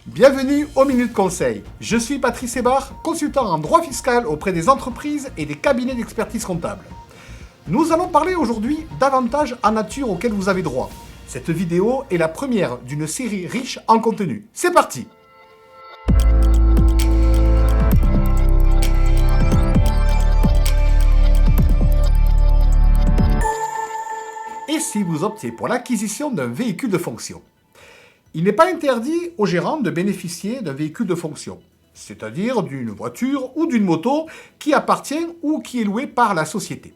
Bienvenue au Minute Conseil. Je suis Patrice Hébard, consultant en droit fiscal auprès des entreprises et des cabinets d'expertise comptable. Nous allons parler aujourd'hui d'avantages en nature auxquels vous avez droit. Cette vidéo est la première d'une série riche en contenu. C'est parti! Et si vous optiez pour l'acquisition d'un véhicule de fonction? Il n'est pas interdit aux gérants de bénéficier d'un véhicule de fonction, c'est-à-dire d'une voiture ou d'une moto qui appartient ou qui est louée par la société,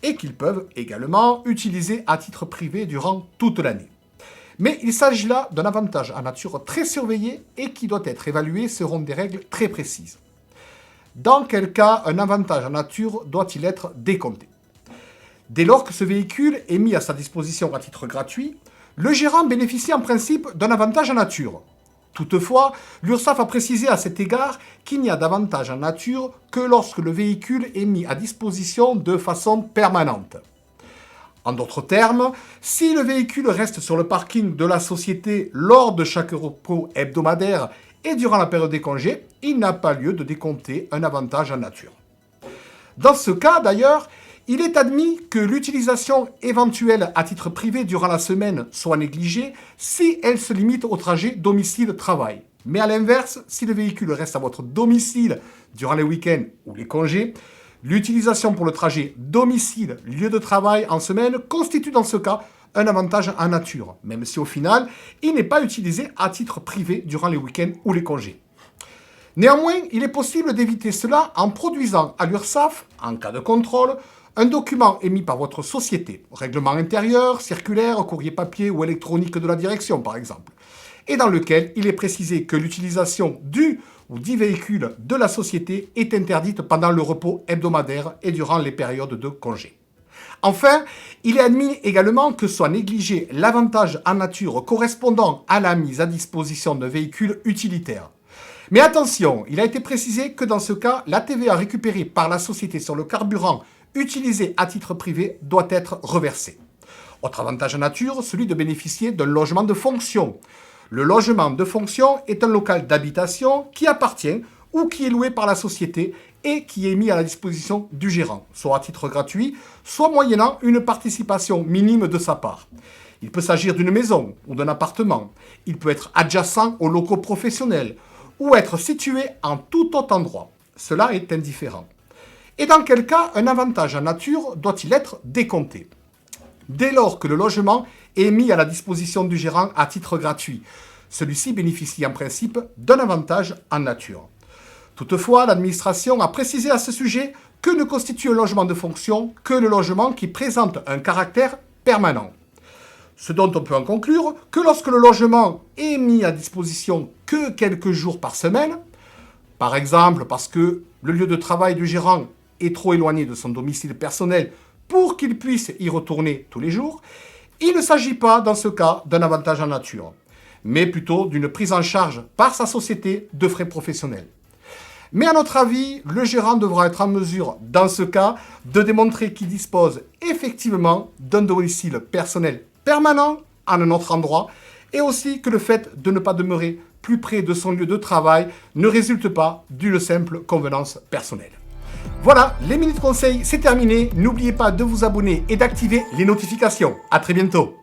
et qu'ils peuvent également utiliser à titre privé durant toute l'année. Mais il s'agit là d'un avantage en nature très surveillé et qui doit être évalué selon des règles très précises. Dans quel cas un avantage en nature doit-il être décompté? Dès lors que ce véhicule est mis à sa disposition à titre gratuit, le gérant bénéficie en principe d'un avantage en nature. Toutefois, l'URSSAF a précisé à cet égard qu'il n'y a d'avantage en nature que lorsque le véhicule est mis à disposition de façon permanente. En d'autres termes, si le véhicule reste sur le parking de la société lors de chaque repos hebdomadaire et durant la période des congés, il n'a pas lieu de décompter un avantage en nature. Dans ce cas, d'ailleurs, il est admis que l'utilisation éventuelle à titre privé durant la semaine soit négligée si elle se limite au trajet domicile-travail. Mais à l'inverse, si le véhicule reste à votre domicile durant les week-ends ou les congés, l'utilisation pour le trajet domicile-lieu de travail en semaine constitue dans ce cas un avantage en nature, même si au final, il n'est pas utilisé à titre privé durant les week-ends ou les congés. Néanmoins, il est possible d'éviter cela en produisant à l'URSSAF, en cas de contrôle, un document émis par votre société, règlement intérieur, circulaire, courrier papier ou électronique de la direction par exemple, et dans lequel il est précisé que l'utilisation du ou des véhicules de la société est interdite pendant le repos hebdomadaire et durant les périodes de congé. Enfin, il est admis également que soit négligé l'avantage en nature correspondant à la mise à disposition d'un véhicule utilitaire. Mais attention, il a été précisé que dans ce cas, la TVA récupérée par la société sur le carburant utilisé à titre privé doit être reversée. Autre avantage en nature, celui de bénéficier d'un logement de fonction. Le logement de fonction est un local d'habitation qui appartient ou qui est loué par la société et qui est mis à la disposition du gérant, soit à titre gratuit, soit moyennant une participation minime de sa part. Il peut s'agir d'une maison ou d'un appartement. Il peut être adjacent aux locaux professionnels ou être situé en tout autre endroit. Cela est indifférent. Et dans quel cas un avantage en nature doit-il être décompté? Dès lors que le logement est mis à la disposition du gérant à titre gratuit, celui-ci bénéficie en principe d'un avantage en nature. Toutefois, l'administration a précisé à ce sujet que ne constitue un logement de fonction que le logement qui présente un caractère permanent. Ce dont on peut en conclure que lorsque le logement est mis à disposition que quelques jours par semaine, par exemple parce que le lieu de travail du gérant est trop éloigné de son domicile personnel pour qu'il puisse y retourner tous les jours, il ne s'agit pas dans ce cas d'un avantage en nature, mais plutôt d'une prise en charge par sa société de frais professionnels. Mais à notre avis, le gérant devra être en mesure, dans ce cas, de démontrer qu'il dispose effectivement d'un domicile personnel permanent en un autre endroit, et aussi que le fait de ne pas demeurer plus près de son lieu de travail ne résulte pas d'une simple convenance personnelle. Voilà, les minutes conseils, c'est terminé. N'oubliez pas de vous abonner et d'activer les notifications. À très bientôt.